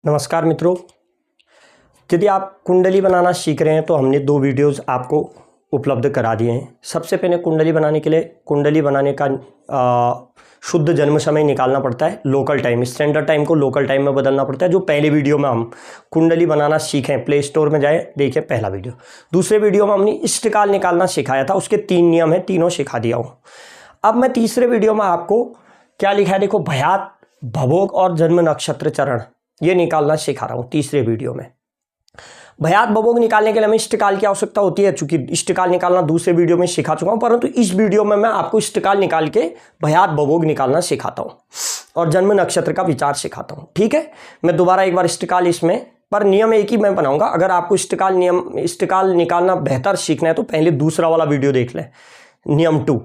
नमस्कार मित्रों, यदि आप कुंडली बनाना सीख रहे हैं तो हमने 2 वीडियोस आपको उपलब्ध करा दिए हैं। सबसे पहले कुंडली बनाने के लिए कुंडली बनाने का शुद्ध जन्म समय निकालना पड़ता है। लोकल टाइम, स्टैंडर्ड टाइम को लोकल टाइम में बदलना पड़ता है। जो पहले वीडियो में हम कुंडली बनाना सीखें, प्ले स्टोर में जाए, देखिए पहला वीडियो। दूसरे वीडियो में हमने इष्टकाल निकालना सिखाया था, उसके 3 नियम हैं, तीनों सिखा दिया हूँ। अब मैं तीसरे वीडियो में आपको क्या लिखा है देखो, भयात, भवोग और जन्म नक्षत्र चरण, ये निकालना सिखा रहा हूँ तीसरे वीडियो में। भयात भवोग निकालने के लिए हमें इष्टकाल की आवश्यकता होती है। चूंकि इष्टकाल निकालना दूसरे वीडियो में सिखा चुका हूं, परंतु इस वीडियो में मैं आपको इष्टकाल निकाल के भयात भवोग निकालना सिखाता हूं और जन्म नक्षत्र का विचार सिखाता हूं। ठीक है, मैं दोबारा एक बार इष्टकाल इसमें, पर नियम एक ही मैं बनाऊंगा। अगर आपको इष्टकाल निकालना बेहतर सीखना है तो पहले दूसरा वाला वीडियो देख लें, नियम 2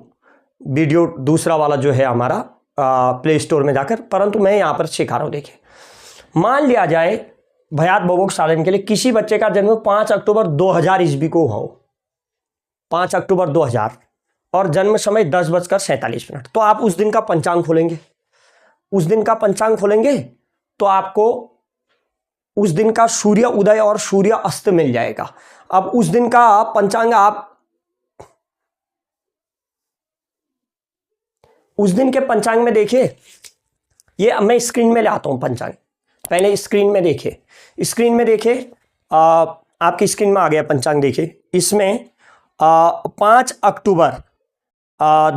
वीडियो, दूसरा वाला जो है हमारा प्ले स्टोर में जाकर। परंतु मैं यहाँ पर सिखा रहा हूँ। देखिए, मान लिया जाए भयात भवोग साधन के लिए किसी बच्चे का जन्म 5 अक्टूबर 2000 ईस्वी को हो, 5 अक्टूबर 2000, और जन्म समय 10:47 तो आप उस दिन का पंचांग खोलेंगे। उस दिन का पंचांग खोलेंगे तो आपको उस दिन का सूर्य उदय और सूर्य अस्त मिल जाएगा। अब उस दिन का पंचांग आप उस दिन के पंचांग में देखिए, ये मैं स्क्रीन में ले आता हूं पंचांग। पहले स्क्रीन में देखिए, स्क्रीन में देखिए, आपकी स्क्रीन में आ गया पंचांग। देखिए इसमें 5 अक्टूबर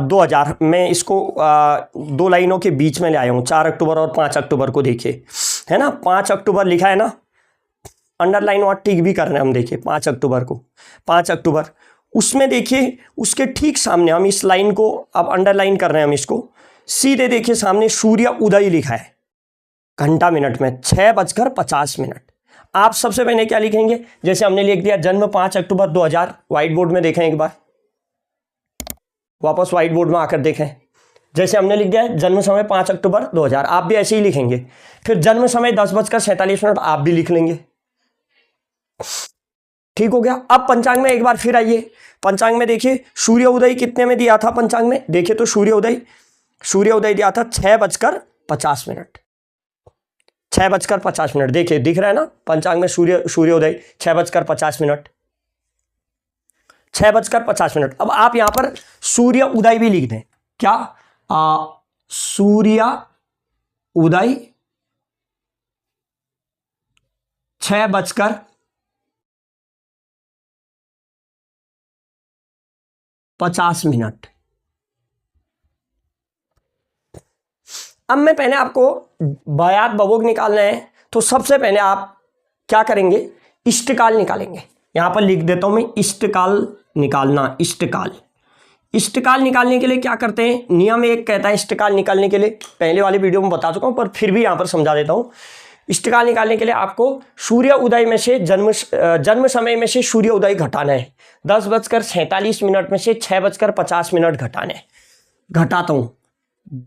2000, मैं इसको 2 लाइनों के बीच में ले आया हूँ, 4 अक्टूबर और 5 अक्टूबर को। देखिए है ना, 5 अक्टूबर लिखा है ना, अंडरलाइन और टिक भी करना है हम। देखिए 5 अक्टूबर को, 5 अक्टूबर, उसमें देखिए उसके ठीक सामने हम इस लाइन को अब अंडरलाइन कर रहे हैं हम इसको। सीधे देखिए सामने सूर्य उदय लिखा है घंटा मिनट में 6:50। आप सबसे पहले क्या लिखेंगे, जैसे हमने लिख दिया जन्म 5 अक्टूबर 2000, व्हाइट बोर्ड में देखें एक बार, वापस व्हाइट बोर्ड में आकर देखें। जैसे हमने लिख दिया जन्म समय 5 अक्टूबर 2000, आप भी ऐसे ही लिखेंगे। फिर जन्म समय 10:47 आप भी लिख लेंगे। ठीक हो गया। अब पंचांग में एक बार फिर आइए, पंचांग में देखिए सूर्य उदय कितने में दिया था पंचांग में। देखिए तो सूर्य उदय दिया था 6:50, 6:50। देखिए दिख रहा है ना पंचांग में सूर्योदय 6:50, 6:50। अब आप यहां पर सूर्य उदय भी लिख दें। क्या सूर्य उदय 6:50। अब मैं पहले आपको भयात भवोग निकालना है, तो सबसे पहले आप क्या करेंगे, इष्टकाल निकालेंगे। यहां पर लिख देता हूं मैं, इष्टकाल निकालना। इष्टकाल निकालने के लिए क्या करते हैं, नियम 1 कहता है इष्टकाल निकालने के लिए, पहले वाले वीडियो में बता चुका हूं पर फिर भी यहां पर समझा देता हूं। इष्टकाल निकालने के लिए आपको सूर्य उदय में से जन्म समय में से सूर्य उदय घटाना है। 10:47 में से 6:50 घटाना है। घटाता हूं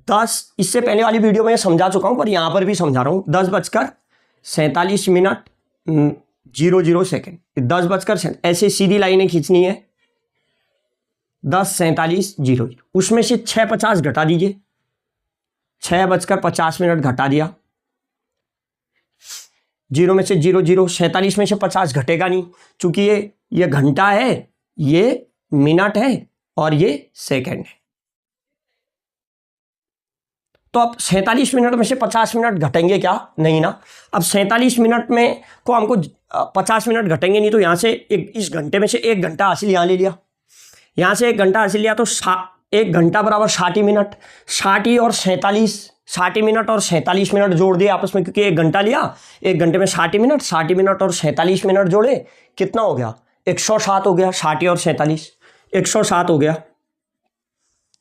10, इससे पहले वाली वीडियो में समझा चुका हूं पर यहां पर भी समझा रहा हूं। 10:47:00 10:47, ऐसे सीधी लाइनें खींचनी है। 10:47:00 उसमें से 6:50 घटा दीजिए, 6:50 घटा दिया। 0 में से 0, 47 में से 50 घटेगा नहीं, चूंकि ये घंटा है, ये मिनट है और ये सेकंड है। तो अब 47 मिनट में से 50 मिनट घटेंगे क्या, नहीं ना। अब 47 मिनट में को हमको 50 मिनट घटेंगे नहीं, तो यहां से इस घंटे में से 1 घंटा हासिल यहां ले लिया, यहां से 1 घंटा हासिल लिया, तो 1 घंटा बराबर 60 मिनट। 60 और 47, 60 मिनट और 47 मिनट जोड़ दिए आपस में, क्योंकि 1 घंटा लिया, 1 घंटे में 60 मिनट, 60 मिनट और 47 मिनट जोड़े, कितना हो गया, 107 हो गया। 60 और 47 107 हो गया।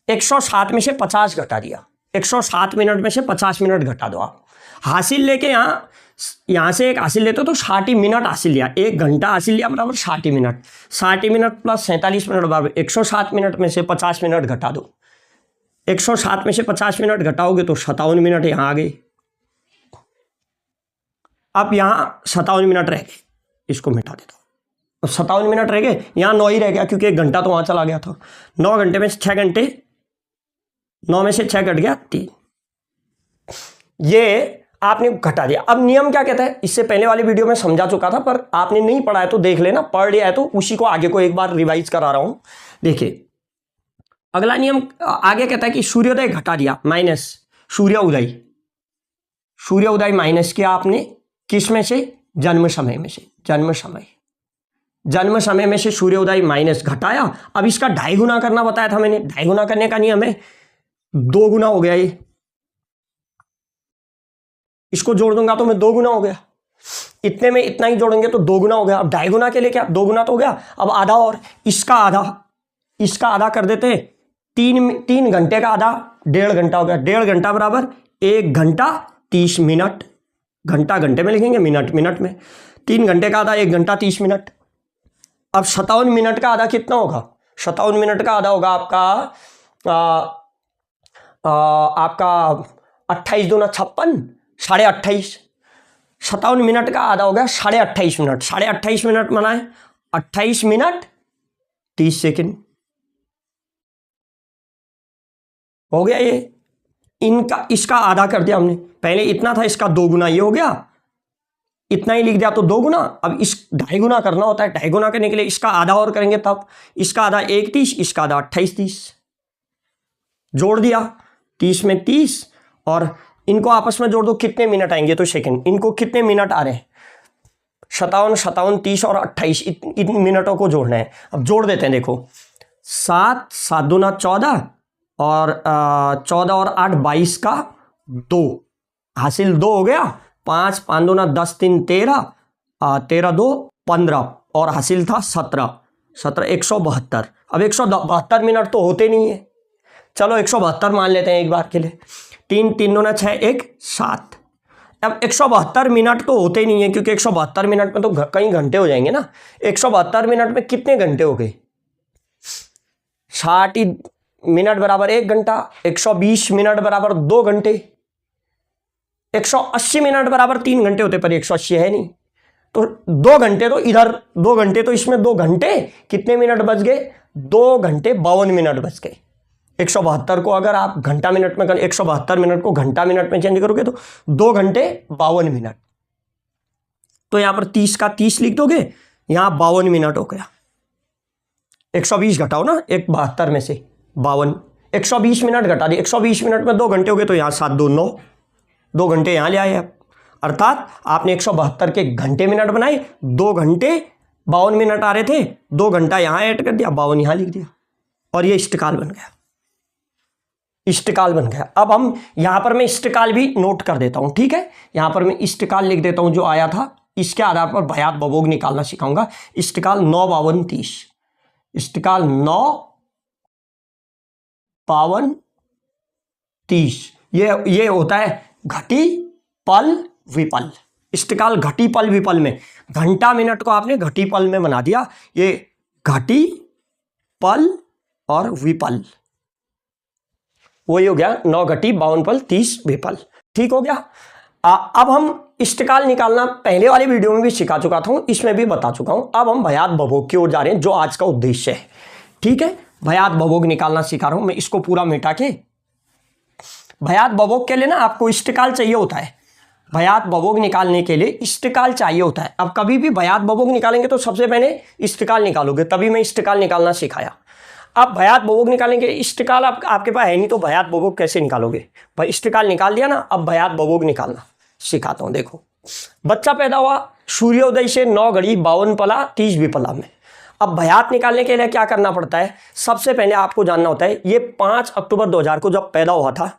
107 में से 50 घटा दिया, 107 मिनट में से 50 मिनट घटा दो आप। हासिल लेके यहां से एक हासिल लेते हो तो 60 मिनट हासिल लिया, 1 घंटा हासिल लिया बराबर 60 मिनट। 60 मिनट प्लस 47 मिनट बराबर 107 मिनट में से 50 मिनट घटा दो। 107 में से 50 मिनट घटाओगे तो 57 मिनट यहां आ गए। अब यहां 57 मिनट रह गए, इसको मिटा देता हूं। अब 57 मिनट रह गए, यहां 9 ही रह गया क्योंकि 1 घंटा तो वहां चला गया था। 9 घंटे में 6 घंटे, 9 में से 6 घट गया 3। ये आपने घटा दिया। अब नियम क्या कहता है, इससे पहले वाली वीडियो में समझा चुका था, पर आपने नहीं पढ़ा है तो देख लेना, पढ़ लिया है तो उसी को आगे को एक बार रिवाइज करा रहा हूं। देखिए अगला नियम आगे कहता है कि सूर्योदय घटा दिया माइनस सूर्य उदय, सूर्य उदय माइनस किया आपने किस में से, जन्म समय में से, जन्म समय में से सूर्योदय माइनस घटाया। अब इसका 2.5 गुना करना बताया था मैंने, 2.5 गुना करने का नियम है, 2 गुना हो गया ये, इसको जोड़ दूंगा तो मैं 2 गुना हो गया, इतने में इतना ही जोड़ेंगे तो 2 गुना हो गया। अब 2.5 गुना के लिए क्या, 2 गुना तो हो गया, अब आधा और इसका आधा कर देते हैं, 3 घंटे का आधा 1.5 घंटा हो गया, 1.5 घंटा बराबर 1 घंटा 30 मिनट, घंटा घंटे में लिखेंगे, मिनट मिनट में, 3 घंटे का आधा 1 घंटा 30 मिनट। अब 57 मिनट का आधा कितना होगा, 57 मिनट का आधा होगा आपका 28 दूना 56, 28.5, 57 मिनट का आधा हो गया 28.5 मिनट, 28.5 मिनट बनाए 28 मिनट 30 सेकेंड हो गया ये, इसका आधा कर दिया हमने, पहले इतना था इसका 2 गुना ये हो गया, इतना ही लिख दिया तो 2 गुना। अब इस 2.5 गुना करना होता है, 2.5 गुना करने के लिए इसका आधा और करेंगे, तब इसका आधा 1.30, इसका आधा 28.30, जोड़ दिया 30 में 30 और इनको आपस में जोड़ दो, कितने मिनट आएंगे तो सेकंड, इनको कितने मिनट आ रहे हैं, 57, 30 और 28, इन मिनटों को जोड़ना है। अब जोड़ देते हैं, देखो 7, 7 दूना 14 और 14 और 8 22 का 2 हासिल 2 हो गया, 5, 5 दूना 10, 3 13, 13 2 15 और हासिल था 17, 172। अब 172 मिनट तो होते नहीं है, चलो 172 मान लेते हैं एक बार के लिए, 3 3 दूना 6 1 7। अब 172 मिनट तो होते नहीं है, क्योंकि 172 मिनट में तो कई घंटे हो जाएंगे ना, 172 मिनट में कितने घंटे हो गए, 60 मिनट बराबर 1 घंटा, 120 मिनट बराबर 2 घंटे, 180 मिनट बराबर 3 घंटे होते, पर 180 है नहीं, तो 2 घंटे तो इधर, 2 घंटे तो इसमें, 2 घंटे कितने मिनट बच गए, 2 घंटे 52 मिनट बच गए। 172 को अगर आप घंटा मिनट में 172 मिनट को घंटा मिनट में चेंज करोगे तो 2 घंटे 52 मिनट, तो यहां पर 30 का 30 लिख दोगे, यहां 52 मिनट हो गया, 120 घटाओ ना 72 में से 52, 120 मिनट घटा दिए, 120 मिनट में 2 घंटे हो गए, तो यहाँ 7 2 9, 2 घंटे यहाँ ले आए आप, अर्थात आपने 172 के घंटे मिनट बनाए, 2 घंटे 52 मिनट आ रहे थे, 2 घंटा यहाँ ऐड कर दिया, 52 यहाँ लिख दिया और ये इष्टकाल बन गया, इष्टकाल बन गया। अब हम यहां पर मैं इष्टकाल भी नोट कर देता हूं, ठीक है, यहां पर मैं इष्टकाल लिख देता हूं जो आया था, इसके आधार पर भयात भवोग निकालना सिखाऊंगा। इष्टकाल 9 52 30, इष्टकाल 9 52 30, ये होता है घटी पल विपल। इष्टकाल घटी पल विपल में घंटा मिनट को आपने घटी पल में बना दिया, ये घटी पल और विपल, वही हो गया 9 घटी 52 पल 30 विपल, ठीक हो गया। अब हम इष्टकाल निकालना पहले वाली वीडियो में भी सिखा चुका था, इसमें भी बता चुका हूं। अब हम भयात भवोग की ओर जा रहे हैं, जो आज का उद्देश्य है, ठीक है। भयात भवोग निकालना सिखा रहा हूं मैं, इसको पूरा मिटा के। भयात भवोग के लिए ना आपको इष्टकाल चाहिए होता है, भयात भवोग निकालने के लिए इष्टकाल चाहिए होता है। अब कभी भी भयात भवोग निकालेंगे तो सबसे पहले इष्टकाल निकालोगे, तभी मैं इष्टकाल निकालना सिखाया। अब भयात भवोग निकालने के इष्टकाल आपके पास है नहीं, तो भयात भवोग कैसे निकालोगे, भाई इष्टकाल निकाल दिया ना, अब भयात भवोग निकालना सिखाता हूं। देखो, बच्चा पैदा हुआ सूर्योदय से 9 घड़ी 52 पला 30 विपला में। अब भयात निकालने के लिए क्या करना पड़ता है, सबसे पहले आपको जानना होता है ये 5 अक्टूबर 2000 को जब पैदा हुआ था,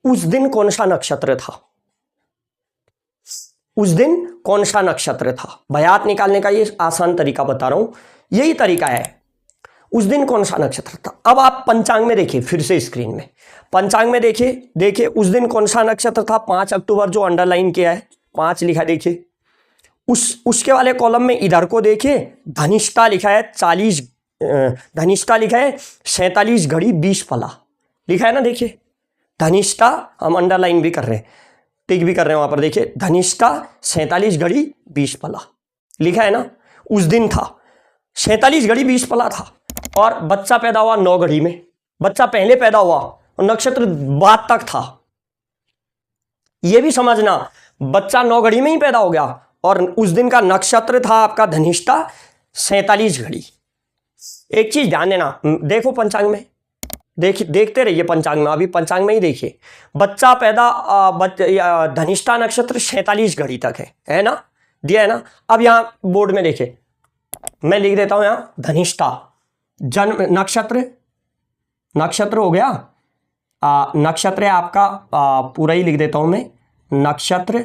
उस दिन कौन सा नक्षत्र था, उस दिन कौन सा नक्षत्र था। भयात निकालने का ये आसान तरीका बता रहा हूं, यही तरीका है, उस दिन कौन सा नक्षत्र था। अब आप पंचांग में देखिए, फिर से स्क्रीन में पंचांग में देखिए उस दिन कौन सा नक्षत्र था, 5 अक्टूबर जो अंडरलाइन किया है, 5 लिखा है, देखिए उसके वाले कॉलम में इधर को देखिए, धनिष्ठा लिखा है 40, धनिष्ठा लिखा है 47 घड़ी 20 पला लिखा है ना, देखिए धनिष्ठा, हम अंडरलाइन भी कर रहे हैं, टिक भी कर रहे हैं वहां पर, देखिए धनिष्ठा 47 घड़ी 20 पला लिखा है ना, उस दिन था 47 घड़ी 20 पला था, और बच्चा पैदा हुआ 9 घड़ी में, बच्चा पहले पैदा हुआ और नक्षत्र बाद तक था, ये भी समझना, बच्चा 9 घड़ी में ही पैदा हो गया और उस दिन का नक्षत्र था आपका धनिष्ठा 47 घड़ी। एक चीज ध्यान देना, देखो पंचांग में, देखते रहिए पंचांग में, अभी पंचांग में ही देखिए, बच्चा पैदा धनिष्ठा नक्षत्र 47 घड़ी तक है ना, दिया है ना। अब यहाँ बोर्ड में देखिए, मैं लिख देता हूं यहाँ धनिष्ठा जन्म नक्षत्र हो गया, नक्षत्र है आपका, पूरा ही लिख देता हूं मैं, नक्षत्र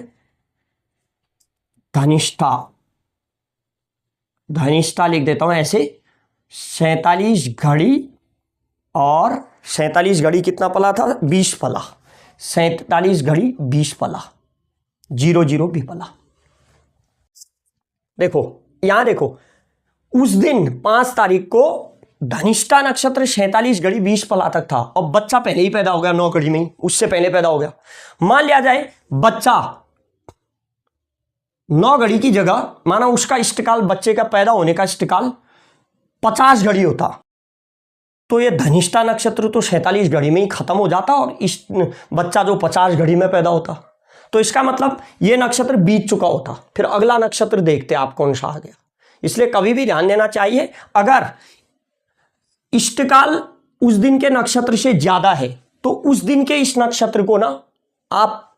धनिष्ठा लिख देता हूं ऐसे, 47 घड़ी, और 47 घड़ी कितना पला था, 20 पला, 47 घड़ी 20 पला, 00 भी पला। देखो यहां देखो, उस दिन 5 तारीख को धनिष्ठा नक्षत्र 47 घड़ी 20 पला तक था और बच्चा पहले ही पैदा हो गया 9 घड़ी में ही, उससे पहले पैदा हो गया। मान लिया जाए बच्चा 9 घड़ी की जगह, माना उसका इष्टकाल, बच्चे का पैदा होने का इष्टकाल 50 घड़ी होता, तो ये धनिष्ठा नक्षत्र तो 47 घड़ी में ही खत्म हो जाता और इस बच्चा जो 50 घड़ी में पैदा होता। तो इसका मतलब ये नक्षत्र बीत चुका होता, फिर अगला नक्षत्र देखते आप कौन सा आ गया। इसलिए कभी भी ध्यान देना चाहिए, अगर इष्टकाल उस दिन के नक्षत्र से ज्यादा है तो उस दिन के इस नक्षत्र को ना आप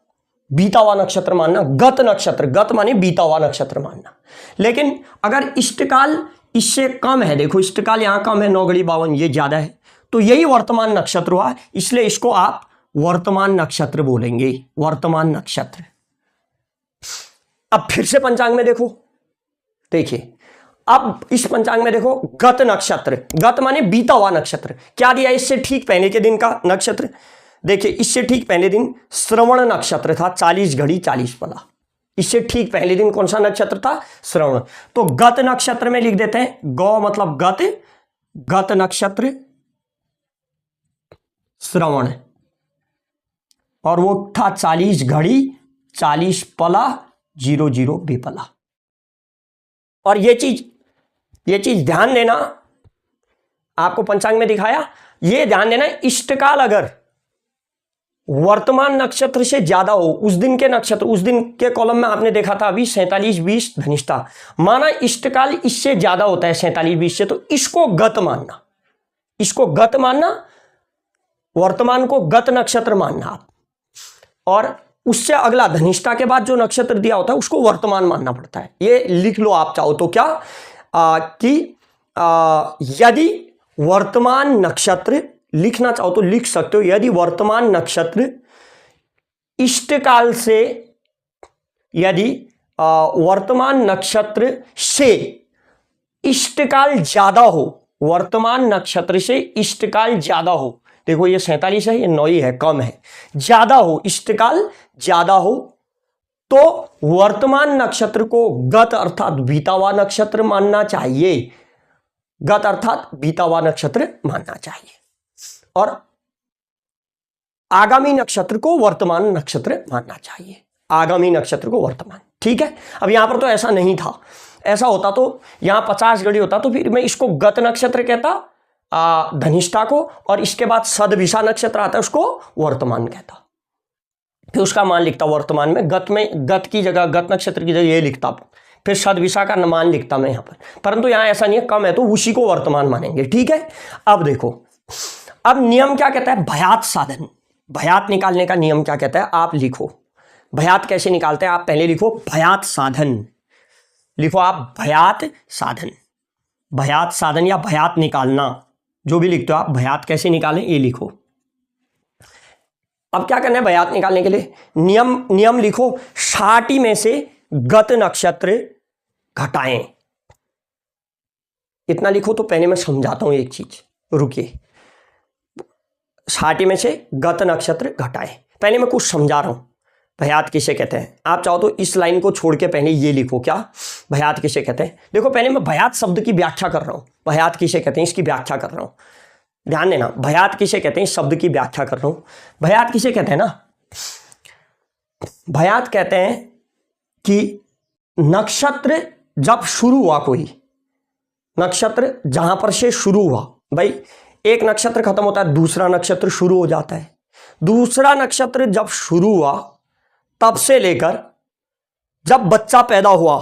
बीता हुआ नक्षत्र मानना, गत नक्षत्र, गत माने बीता हुआ नक्षत्र मानना। लेकिन अगर इष्टकाल इससे कम है, देखो इष्टकाल यहां कम है 9 घड़ी 52, ये ज्यादा है, तो यही वर्तमान नक्षत्र हुआ, इसलिए इसको आप वर्तमान नक्षत्र बोलेंगे, वर्तमान नक्षत्र। अब फिर से पंचांग में देखो, देखिए अब इस पंचांग में देखो, गत नक्षत्र, गत माने बीता हुआ नक्षत्र, क्या दिया इससे ठीक पहले के दिन का नक्षत्र, देखिए इससे ठीक पहले दिन श्रवण नक्षत्र था, 40 घड़ी 40 पला, इससे ठीक पहले दिन कौन सा नक्षत्र था, श्रवण। तो गत नक्षत्र में लिख देते हैं, गौ मतलब गत नक्षत्र श्रवण, और वो था 40 घड़ी 40 पला 00 भी पला। और ये चीज ध्यान देना, आपको पंचांग में दिखाया, ये ध्यान देना, इष्टकाल अगर वर्तमान नक्षत्र से ज्यादा हो, उस दिन के नक्षत्र, उस दिन के कॉलम में आपने देखा था अभी 47 20 धनिष्ठा, माना इष्टकाल इससे ज्यादा होता है 47 20 से, तो इसको गत मानना, इसको गत मानना, वर्तमान को गत नक्षत्र मानना आप, और उससे अगला धनिष्ठा के बाद जो नक्षत्र दिया होता है उसको वर्तमान मानना पड़ता है। ये लिख लो आप चाहो तो, क्या कि यदि वर्तमान नक्षत्र, लिखना चाहो तो लिख सकते हो, यदि वर्तमान नक्षत्र इष्टकाल से, यदि वर्तमान नक्षत्र से इष्टकाल ज्यादा हो, वर्तमान नक्षत्र से इष्टकाल ज्यादा हो, देखो ये 47 है, ये 9 ही है, कम है, ज्यादा हो, इष्टकाल ज्यादा हो, तो वर्तमान नक्षत्र को गत अर्थात बीता हुआ नक्षत्र मानना चाहिए, गत अर्थात बीता हुआ नक्षत्र मानना चाहिए, और आगामी नक्षत्र को वर्तमान नक्षत्र मानना चाहिए, आगामी नक्षत्र को वर्तमान। ठीक है, अब यहां पर तो ऐसा नहीं था, ऐसा होता तो यहां 50 घड़ी होता तो फिर मैं इसको गत नक्षत्र कहता धनिष्ठा को, और इसके बाद सदभिषा नक्षत्र आता है उसको वर्तमान कहता, फिर उसका मान लिखता वर्तमान में, गत की जगह, गत नक्षत्र की जगह ये लिखता, फिर सदभिषा का मान लिखता मैं यहां पर, परंतु यहां ऐसा नहीं है, कम है तो उसी को वर्तमान मानेंगे। ठीक है, अब देखो, अब नियम क्या कहता है, भयात साधन, भयात निकालने का नियम क्या कहता है, आप लिखो, भयात कैसे निकालते हैं, आप पहले लिखो भयात साधन, लिखो आप भयात साधन, भयात साधन या भयात निकालना, जो भी लिखते हो आप, भयात कैसे निकालें ये लिखो। अब क्या करना है भयात निकालने के लिए, नियम लिखो, 60 में से गत नक्षत्र घटाएं, इतना लिखो। तो पहले मैं समझाता हूं एक चीज, रुकिए, 60 में से गत नक्षत्र घटाएं, पहले मैं कुछ समझा रहा हूं, भयात किसे कहते हैं। आप चाहो तो इस लाइन को छोड़ के पहले ये लिखो, क्या भयात किसे कहते हैं। देखो पहले मैं भयात शब्द की व्याख्या कर रहा हूं, भयात किसे कहते हैं इसकी व्याख्या कर रहा हूं, ध्यान देना, भयात किसे कहते हैं इस शब्द की व्याख्या कर रहा हूं। भयात किसे कहते हैं ना, भयात कहते हैं कि नक्षत्र जब शुरू हुआ, कोई नक्षत्र जहां पर से शुरू हुआ, भाई एक नक्षत्र खत्म होता है दूसरा नक्षत्र शुरू हो जाता है, दूसरा नक्षत्र जब शुरू हुआ तब से लेकर जब बच्चा पैदा हुआ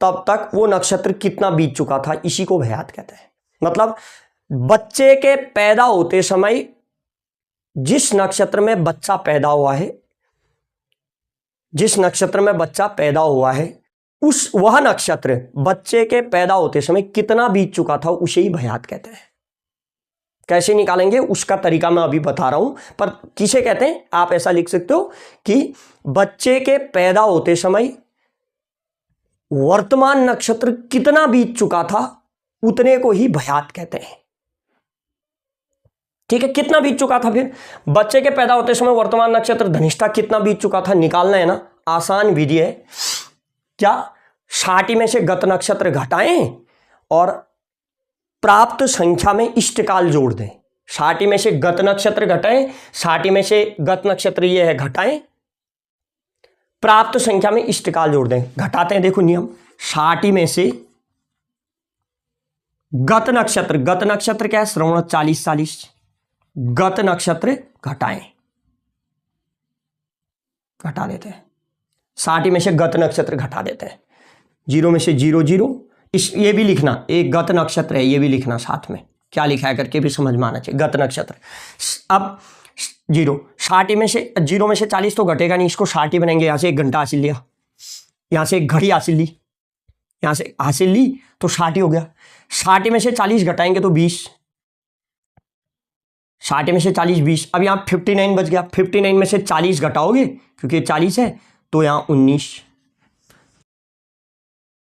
तब तक वो नक्षत्र कितना बीत चुका था, इसी को भयात कहते हैं। मतलब बच्चे के पैदा होते समय जिस नक्षत्र में बच्चा पैदा हुआ है, जिस नक्षत्र में बच्चा पैदा हुआ है, उस वह नक्षत्र बच्चे के पैदा होते समय कितना बीत चुका था, उसे ही भयात कहते हैं। कैसे निकालेंगे उसका तरीका मैं अभी बता रहा हूं, पर किसे कहते हैं आप ऐसा लिख सकते हो कि बच्चे के पैदा होते समय वर्तमान नक्षत्र कितना बीत चुका था उतने को ही भयात कहते हैं। ठीक है, कितना बीत चुका था, फिर बच्चे के पैदा होते समय वर्तमान नक्षत्र धनिष्ठा कितना बीत चुका था निकालना है ना। आसान विधि है, क्या 60 में से गत नक्षत्र घटाएं और प्राप्त संख्या में इष्टकाल जोड़ दें। 60 में से गत नक्षत्र घटाएं, 60 में से गत नक्षत्र ये है घटाएं, प्राप्त संख्या में इष्टकाल जोड़ दें। घटाते हैं, देखो नियम, 60 में से गत नक्षत्र क्या है, श्रवण 40 गत नक्षत्र घटाएं, घटा देते हैं। 60 में से गत नक्षत्र घटा देते हैं, 0 में से 0 ये भी लिखना, एक गत नक्षत्र है ये भी लिखना साथ में, क्या लिखा है करके भी समझ में आना चाहिए। गत नक्षत्र अब 0, 60 में से 0 में से 40 तो घटेगा नहीं, इसको 60 बनाएंगे। यहां से 1 घंटा हासिल लिया, यहां से 1 घड़ी हासिल ली, यहां से हासिल ली तो 60 हो गया। 60 में से 40 घटाएंगे तो 20, 60 में से 40 20। अब यहां 59 बच गया, 59 में से 40 घटाओगे क्योंकि 40 है तो यहां 19।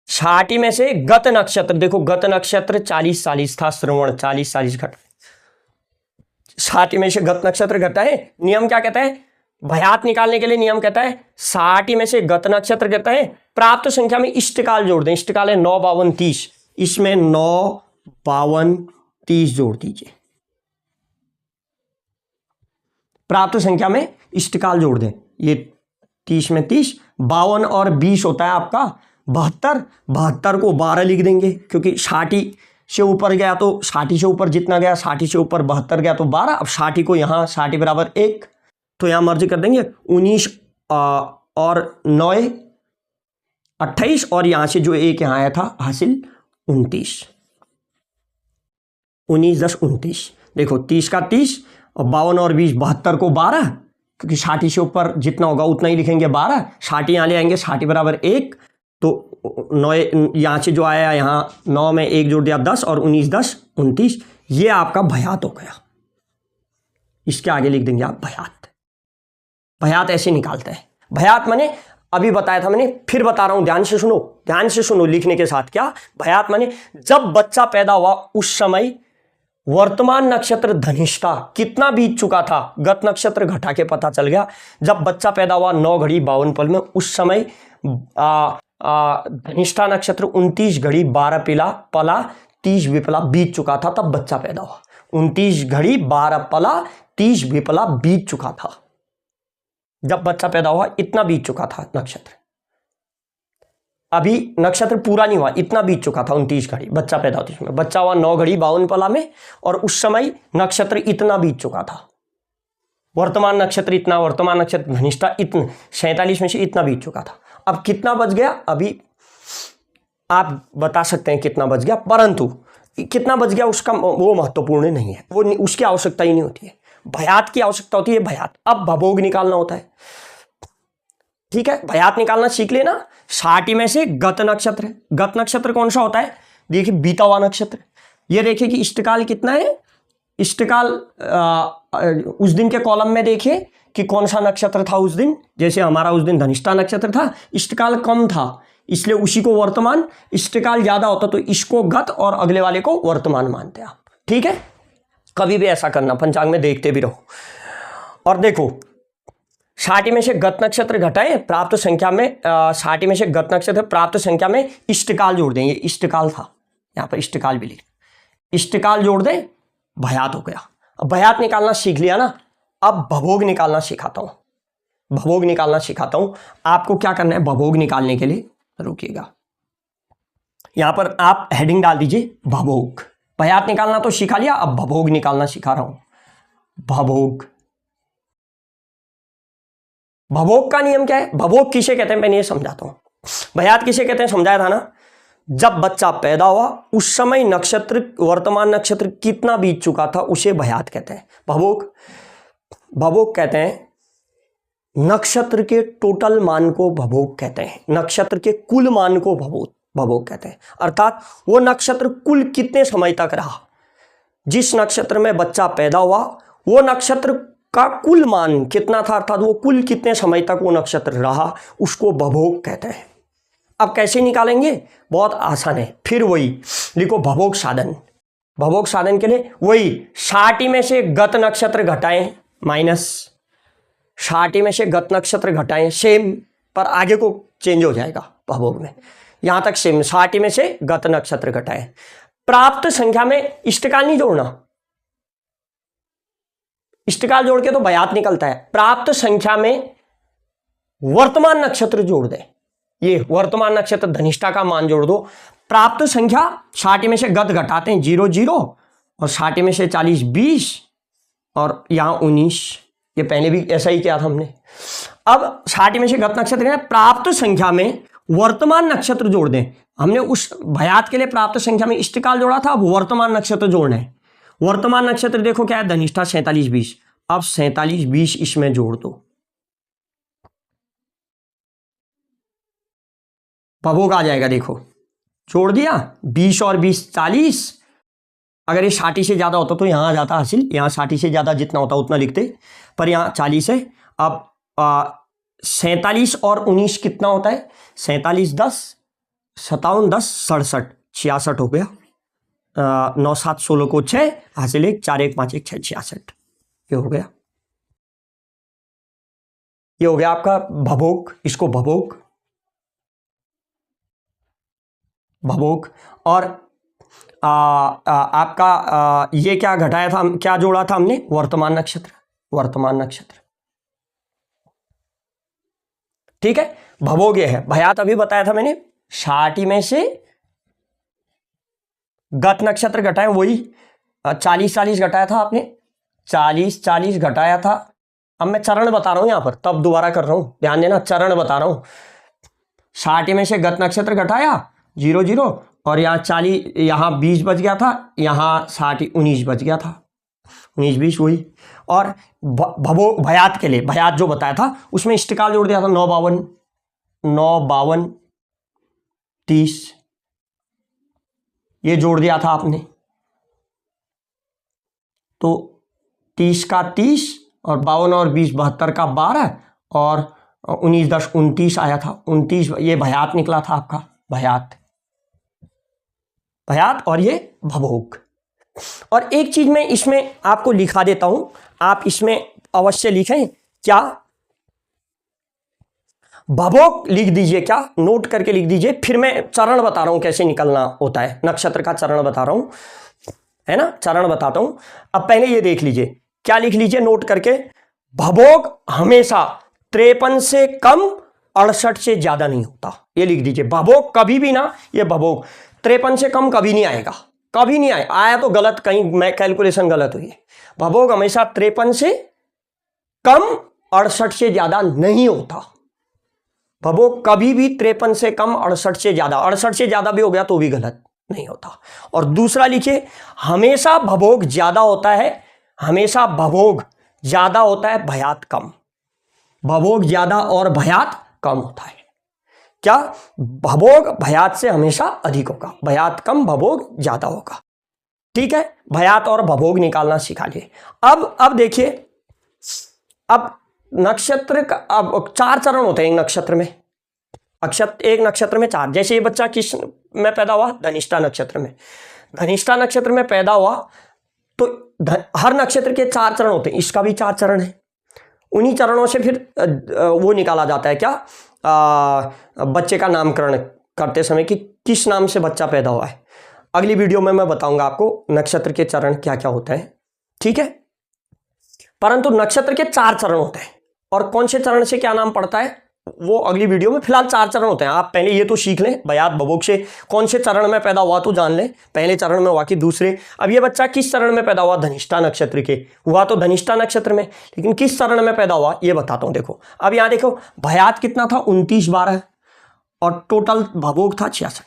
60 में से गत नक्षत्र, देखो गत नक्षत्र 40 था, श्रवण 40 घटा, 60 में से गत नक्षत्र घटा है। नियम क्या कहता है, भयात निकालने के लिए नियम कहता है 60 में से गत नक्षत्र कहता है प्राप्त संख्या में इष्टकाल जोड़ दें। इष्टकाल है 9 52 30, इसमें 9 52 30 जोड़ दीजिए, प्राप्त संख्या में इष्टकाल जोड़ दें। ये 30 में 30, 52 और 20 होता है आपका 72, 72 को 12 लिख देंगे क्योंकि 60 से ऊपर गया तो 60 से ऊपर जितना गया, 60 से ऊपर 72 गया तो 12। अब 60 को यहाँ 60 बराबर 1 तो यहाँ मर्ज कर देंगे, 19 और 9 28 और यहाँ से जो 1 यहाँ आया था हासिल 29, 19 10 29। देखो 30 का 30 और 52 और 20, 72 को 12 क्योंकि 60 से ऊपर जितना होगा उतना ही लिखेंगे 12। 60 यहाँ ले आएंगे, 60 बराबर 1 तो 9 यहाँ से जो आया, यहाँ 9 में 1 जोड़ दिया 10 और 19 10 29। ये आपका भयात हो गया। इसके आगे लिख देंगे आप भयात। भयात ऐसे निकालते हैं। भयात माने अभी बताया था मैंने, फिर बता रहा हूं, ध्यान से सुनो लिखने के साथ। क्या भयात माने जब बच्चा पैदा हुआ उस समय वर्तमान नक्षत्र धनिष्ठा कितना बीत चुका था, गत नक्षत्र घटा के पता चल गया। जब बच्चा पैदा हुआ 9 घड़ी 52 पल में, उस समय धनिष्ठा नक्षत्र 29 घड़ी 12 पला 30 विपला बीत चुका था, तब बच्चा पैदा हुआ। 29 घड़ी 12 पला 30 विपला बीत चुका था, जब बच्चा पैदा हुआ इतना बीत चुका था नक्षत्र। अभी नक्षत्र पूरा नहीं हुआ, इतना बीत चुका था 29 घड़ी, बच्चा पैदा होते समय। बच्चा हुआ 9 घड़ी 52 पला में और उस समय नक्षत्र इतना बीत चुका था। वर्तमान नक्षत्र इतना, वर्तमान नक्षत्र धनिष्ठा इतना, 47 में से इतना बीत चुका था। अब कितना बच गया अभी आप बता सकते हैं कितना बच गया, परंतु कितना बच गया उसका वो महत्वपूर्ण नहीं है, वो उसकी आवश्यकता ही नहीं होती है। भयात की आवश्यकता होती है, भयात। अब भभोग निकालना होता है, ठीक है, भयात निकालना सीख लेना। 60 में से गत नक्षत्र, गत नक्षत्र कौन सा होता है, देखिए बीता हुआ नक्षत्र। ये देखिए कि इष्टकाल कितना है, इष्टकाल उस दिन के कॉलम में देखिए कि कौन सा नक्षत्र था उस दिन। जैसे हमारा उस दिन धनिष्ठा नक्षत्र था, इष्टकाल कम था इसलिए उसी को वर्तमान, इष्टकाल ज्यादा होता तो इसको गत और अगले वाले को वर्तमान मानते आप। ठीक है, कभी भी ऐसा करना, पंचांग में देखते भी रहो। और देखो 60 में से गत नक्षत्र घटाएं, प्राप्त संख्या में 60 में से गत नक्षत्र प्राप्त संख्या में इष्टकाल जोड़ दें। ये इष्टकाल था, यहाँ पर इष्टकाल भी लिख, इष्टकाल जोड़ दें, भयात हो गया। अब भयात निकालना सीख लिया ना, अब भभोग निकालना सिखाता हूं। भभोग निकालना सिखाता हूं आपको। क्या करना है भभोग निकालने के लिए, रुकिएगा, यहां पर आप हेडिंग डाल दीजिए भभोग। भयात निकालना तो सिखा लिया, अब भभोग निकालना सिखा रहा हूं। भभोग, भभोग का नियम क्या है? भभोग किसे कहते हैं मैंने ये समझाता हूं। भयात किसे कहते हैं समझाया था ना। जब बच्चा पैदा हुआ उस समय नक्षत्र, वर्तमान नक्षत्र कितना बीत चुका था उसे भयात कहते हैं। भभोग कहते हैं नक्षत्र के टोटल मान को भभोग कहते हैं। नक्षत्र के कुल मान को भभोग कहते हैं। अर्थात वो नक्षत्र कुल कितने समय तक रहा, जिस नक्षत्र में बच्चा पैदा हुआ वो नक्षत्र का कुल मान कितना था, अर्थात वो कुल कितने समय तक वो नक्षत्र रहा, उसको भभोग कहते हैं। अब कैसे निकालेंगे? बहुत आसान है। फिर वही लिखो भभोग साधन। भभोग साधन के लिए वही 60 में से गत नक्षत्र घटाएं माइनस 60 में से गत नक्षत्र घटाएं, सेम, पर आगे को चेंज हो जाएगा भभोग में। यहां तक सेम, 60 में से गत नक्षत्र घटाएं। प्राप्त संख्या में इष्टकाल नहीं जोड़ना, इष्टकाल जोड़ के तो भयात निकलता है। प्राप्त संख्या में वर्तमान नक्षत्र जोड़ दे। ये वर्तमान नक्षत्र धनिष्ठा का मान जोड़ दो। प्राप्त संख्या 60 में से गत घटाते हैं 0 0 और 60 में से 40 20 और यहां 19। ये पहले भी ऐसा ही किया था हमने। अब 60 में से गत नक्षत्र है, प्राप्त संख्या में वर्तमान नक्षत्र जोड़ दें। हमने उस भयात के लिए प्राप्त संख्या में इष्टकाल जोड़ा था, अब वर्तमान नक्षत्र जोड़ना है। वर्तमान नक्षत्र देखो क्या है, धनिष्ठा 47 20। अब 47 20 इसमें जोड़ दो, भभोग आ जाएगा। देखो जोड़ दिया, 20 और 20 40। अगर ये 60 से ज्यादा होता तो यहां आ जाता हासिल, यहां 60 से ज्यादा जितना होता उतना लिखते, पर यहां 40 है। अब 47 और 19 कितना होता है? 47 10 57 10 67 66 हो गया। 9 7 16 को 6 हासिल 1 4 1 5 1 6 66। ये हो गया, ये हो गया आपका भभोग। इसको भभोग और आपका ये क्या घटाया था, क्या जोड़ा था हमने? वर्तमान नक्षत्र। ठीक है, भभोग ये है। भयात अभी बताया था मैंने, 60 में से गत नक्षत्र घटाए, वही 40 40 घटाया था आपने, 40 40 घटाया था। अब मैं चरण बता रहा हूं यहां पर, तब दोबारा कर रहा हूं, ध्यान देना, चरण बता रहा हूं। 60 में से गत नक्षत्र घटाया 0 0 और यहाँ 40, यहाँ 20 बच गया था, यहाँ 60 19 बच गया था, 19 20 वही। और भभोग भयात के लिए, भयात जो बताया था उसमें इष्टकाल जोड़ दिया था 9 52 30, ये जोड़ दिया था आपने। तो 30 का 30 और 52 और 20 72 का 12 और 19 10 29 आया था, 29। ये भयात निकला था आपका, भयात और ये भभोग। और एक चीज मैं इसमें आपको लिखा देता हूं, आप इसमें अवश्य लिखें। क्या? भभोग लिख दीजिए, क्या नोट करके लिख दीजिए। फिर मैं चरण बता रहा हूं कैसे निकलना होता है, नक्षत्र का चरण बता रहा हूं, है ना, चरण बताता हूं। अब पहले ये देख लीजिए, क्या लिख लीजिए नोट करके। भभोग हमेशा 53 से कम 68 से ज्यादा नहीं होता, ये लिख दीजिए। भभोग कभी भी ना, ये भभोग 53 से कम कभी नहीं आएगा, कभी नहीं आया तो गलत, कहीं मैं कैलकुलेशन गलत हुई है। भभोग हमेशा 53 से कम 68 से ज्यादा नहीं होता। भभोग कभी भी 53 से कम 68 से ज्यादा, 68 से ज्यादा भी हो गया तो भी गलत नहीं होता। और दूसरा लिखिए, हमेशा भभोग ज्यादा होता है, हमेशा भभोग ज्यादा होता है, भयात कम। भभोग ज्यादा और भयात कम होता है। क्या? भभोग भयात से हमेशा अधिक होगा, भयात कम भभोग ज्यादा होगा। ठीक है, भयात और भभोग निकालना सिखा लिए। अब देखिए, अब नक्षत्र का अब 4 चरण होते हैं एक नक्षत्र में। एक नक्षत्र में 4। जैसे ये बच्चा किस में पैदा हुआ? धनिष्ठा नक्षत्र में। धनिष्ठा नक्षत्र में पैदा हुआ तो हर नक्षत्र के 4 चरण होते हैं, इसका भी 4 चरण है। उन्हीं चरणों से फिर वो निकाला जाता है, क्या, बच्चे का नामकरण करते समय कि किस नाम से बच्चा पैदा हुआ है। अगली वीडियो में मैं बताऊंगा आपको नक्षत्र के चरण क्या क्या होते हैं। ठीक है, परंतु नक्षत्र के 4 चरण होते हैं। और कौन से चरण से क्या नाम पड़ता है वो अगली वीडियो में। फिलहाल 4 चरण होते हैं, आप पहले ये तो सीख लें बयात भभोग से कौन से चरण में पैदा हुआ तो जान लें, पहले चरण में हुआ कि दूसरे। अब ये बच्चा किस चरण में पैदा हुआ, धनिष्ठा नक्षत्र के, हुआ तो धनिष्ठा नक्षत्र में, लेकिन किस चरण में पैदा हुआ ये बताता हूं। देखो अब यहां देखो भयात कितना था 29/12 और टोटल भभोग था 66।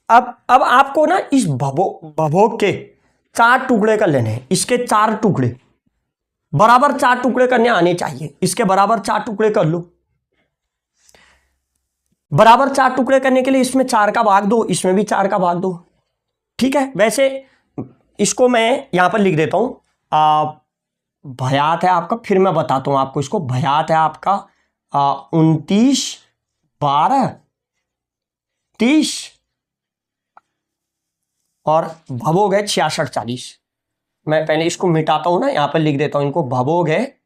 अब आपको ना इस भभोग के 4 टुकड़े कर लेने हैं, इसके 4 टुकड़े बराबर 4 टुकड़े करने आने चाहिए, इसके बराबर 4 टुकड़े कर लो। बराबर 4 टुकड़े करने के लिए इसमें 4 का भाग दो, इसमें भी 4 का भाग दो, ठीक है। वैसे इसको मैं यहां पर लिख देता हूं, भयात है आपका, फिर मैं बताता हूं आपको इसको। भयात है आपका 29/12/30 और भभोग है 66/40। मैं पहले इसको मिटाता हूं ना, यहां पर लिख देता हूं इनको। भभोग है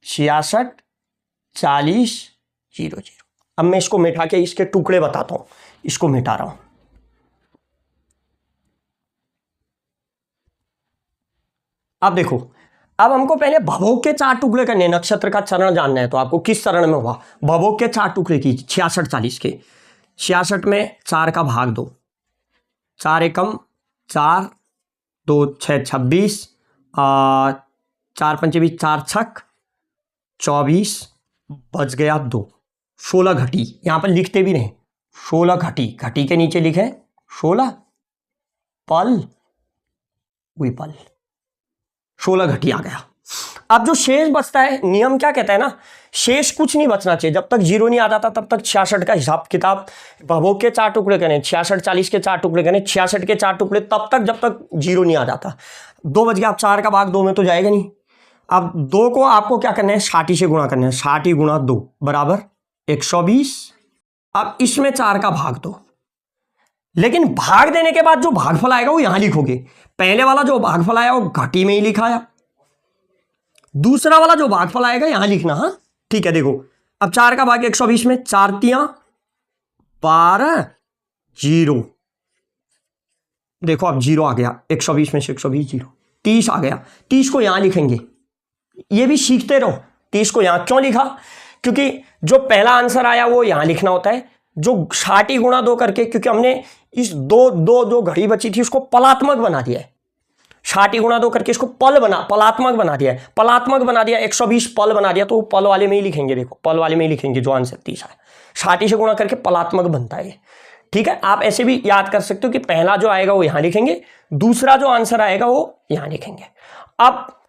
66/40/00। अब मैं इसको मिटा के इसके टुकड़े बताता हूं, इसको मिटा रहा हूं। अब देखो, अब हमको पहले भभोग के 4 टुकड़े करने, नक्षत्र का चरण जानना है तो आपको किस चरण में हुआ। भभोग के 4 टुकड़े की 66/40 के, 66 में 4 का भाग दो, 4 एकम 4, 2 6 26, 4 पंचे 20, 4 छक 24, बच गया 2, 16 घटी। यहां पर लिखते भी नहीं 16 घटी, घटी के नीचे लिखे 16 पल, वही पल, 16 घटी आ गया। अब जो शेष बचता है, नियम क्या कहता है ना, शेष कुछ नहीं बचना चाहिए, जब तक 0 नहीं आ जाता तब तक 66 का हिसाब किताब। भभोग के 4 टुकड़े करने, 66/40 के 4 टुकड़े करने, 66 के 4 टुकड़े तब तक जब तक 0 नहीं आ जाता। 2 बच गया, अब 4 का भाग 2 में तो जाएगा नहीं। अब 2 को आपको क्या करना है, 60 से गुणा करना है, 60 गुणा 2 बराबर 120। अब इसमें 4 का भाग दो, लेकिन भाग देने के बाद जो भागफल आएगा वो यहां लिखोगे। पहले वाला जो भागफल आया वो घटी में ही लिखाया, दूसरा वाला जो भागफल आएगा यहां लिखना। हाँ ठीक है, देखो अब 4 का भाग 120 में 4 तियां 12, 0। देखो अब 0 आ गया, 120 में से 120 0, 30 आ गया। 30 को यहां लिखेंगे, ये भी सीखते रहो। 30 को यहां क्यों लिखा, क्योंकि जो पहला आंसर आया वो यहां लिखना होता है, जो 60 गुणा 2 करके, क्योंकि हमने इस दो घड़ी बची थी उसको पलात्मक बना दिया है। 60 गुणा 2 करके इसको पलात्मक बना दिया है, पलात्मक बना दिया, 120 पल बना दिया, तो पल वाले में ही लिखेंगे। देखो पल वाले में ही लिखेंगे जो आंसर 30 है, 60 से गुणा करके पलात्मक बनता है, ठीक है। आप ऐसे भी याद कर सकते हो कि पहला जो आएगा वो यहां लिखेंगे, दूसरा जो आंसर आएगा वो यहां लिखेंगे। अब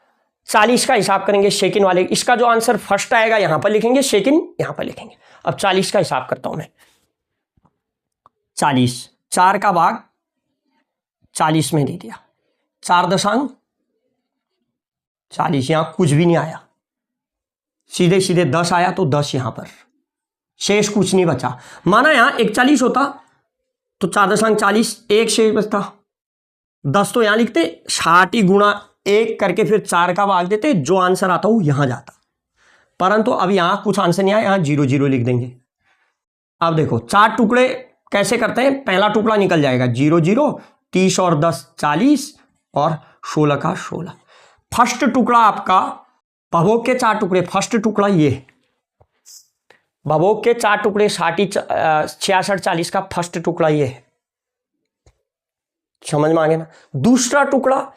40 का हिसाब करेंगे सेकंड वाले, इसका जो आंसर फर्स्ट आएगा यहां पर लिखेंगे, सेकंड यहां पर लिखेंगे। अब 40 का हिसाब करता हूं मैं। 40, 4 का भाग 40 में दे दिया, 4.40, यहां कुछ भी नहीं आया, सीधे सीधे 10 आया, तो 10 यहां पर, शेष कुछ नहीं बचा। माना यहां 41 होता तो 4.40 एक शेष बचता, 10 तो यहां लिखते, 60 गुणा 1 करके फिर 4 का भाग देते, जो आंसर आता वो यहां जाता। परंतु अब यहां कुछ आंसर नहीं आया, यहां 0 0 लिख देंगे। अब देखो 4 टुकड़े कैसे करते हैं, पहला टुकड़ा निकल जाएगा 0 0, 30 और 10 40 और 16 का 16। फर्स्ट टुकड़ा आपका भभोग के 4 टुकड़े, फर्स्ट टुकड़ा ये भभोग के 4 टुकड़े 66/40 का फर्स्ट टुकड़ा ये है, समझ में आ गया ना। दूसरा टुकड़ा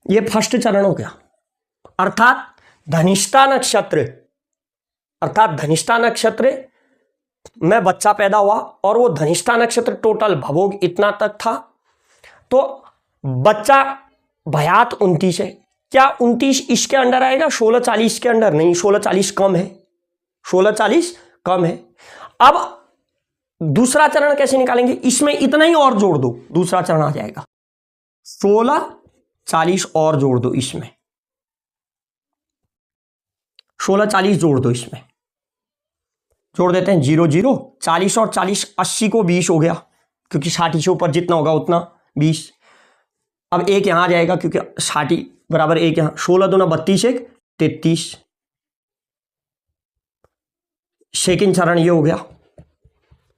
ये फर्स्ट चरण हो गया, अर्थात धनिष्ठा नक्षत्र में बच्चा पैदा हुआ, और वो धनिष्ठा नक्षत्र टोटल भभोग इतना तक था, तो बच्चा भयात 29 है। क्या 29 इसके अंडर आएगा, 16/40 के अंडर नहीं, 16/40 कम है, 16/40 कम है। अब दूसरा चरण कैसे निकालेंगे, इसमें इतना ही और जोड़ दो, दूसरा चरण आ जाएगा, 16/40 और जोड़ दो, इसमें 16/40 जोड़ दो, इसमें जोड़ देते हैं 0 0, 40 और 40 80 को 20 हो गया, क्योंकि 60 से ऊपर जितना होगा उतना 20। अब एक यहां आ जाएगा, क्योंकि 60 बराबर एक यहां, 16 दूना 32, 1 33। सेकंड चरण ये हो गया,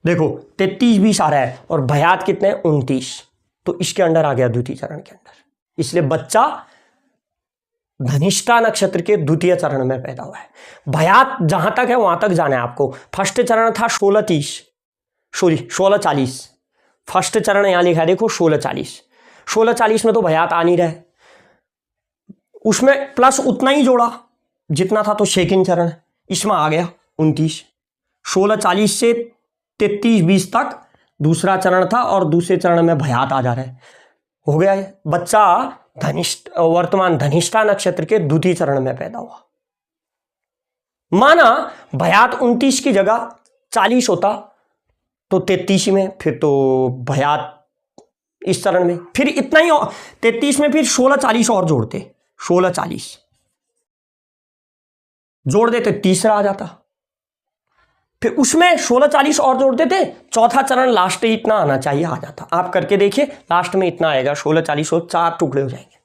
देखो 33 20 आ रहा है, और भयात कितने 29, तो इसके अंडर आ गया द्वितीय चरण के अंदर। इसलिए बच्चा धनिष्ठा नक्षत्र के द्वितीय चरण में पैदा हुआ है। भयात जहां तक है वहां तक जाना है आपको। फर्स्ट चरण था 1640। फर्स्ट चरण यहां लिखा है देखो 1640 में तो भयात आ नहीं रहे, उसमें प्लस उतना ही जोड़ा जितना था, तो सेकंड चरण इसमें आ गया 29। 1640 से 33-20 तक दूसरा चरण था और दूसरे चरण में भयात आ जा रहा है। हो गया है बच्चा वर्तमान धनिष्ठा नक्षत्र के द्वितीय चरण में पैदा हुआ। माना भयात 29 की जगह 40 होता तो 33 में, फिर तो भयात इस चरण में, फिर इतना ही 33 में फिर 1640 और जोड़ते, 1640 जोड़ देते, तीसरा आ जाता, फिर उसमें 1640 और जोड़ देते, चौथा चरण लास्ट में इतना आना चाहिए, आ जाता। आप करके देखिए, लास्ट में इतना आएगा 1640 और 4 टुकड़े हो जाएंगे।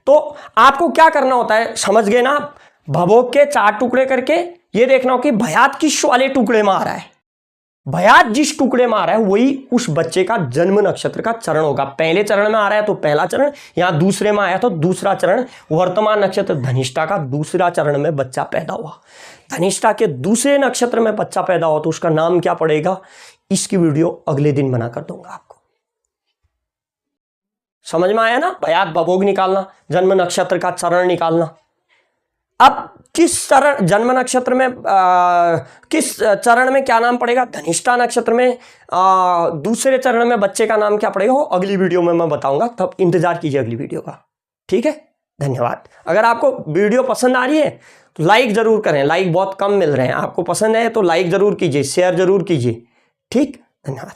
तो आपको क्या करना होता है, समझ गए ना, भभोग के 4 टुकड़े करके ये देखना हो कि भयात किस वाले टुकड़े में आ रहा है। भयात जिस टुकड़े में आ रहा है वही उस बच्चे का जन्म नक्षत्र का चरण होगा। पहले चरण में आ रहा है तो पहला चरण, यहां दूसरे में आया तो दूसरा चरण। वर्तमान नक्षत्र धनिष्ठा का दूसरा चरण में बच्चा पैदा हुआ। धनिष्ठा के दूसरे नक्षत्र में बच्चा पैदा हुआ तो उसका नाम क्या पड़ेगा, इसकी वीडियो अगले दिन बना कर दूंगा आपको। समझ में आया ना, भयात भभोग निकालना, जन्म नक्षत्र का चरण निकालना। अब किस चरण जन्म नक्षत्र में किस चरण में क्या नाम पड़ेगा, धनिष्ठा नक्षत्र में दूसरे चरण में बच्चे का नाम क्या पड़ेगा, वो अगली वीडियो में मैं बताऊंगा, तब इंतजार कीजिए अगली वीडियो का। ठीक है, धन्यवाद। अगर आपको वीडियो पसंद आ रही है तो लाइक जरूर करें, लाइक बहुत कम मिल रहे हैं। आपको पसंद है तो लाइक जरूर कीजिए, शेयर जरूर कीजिए। ठीक, धन्यवाद।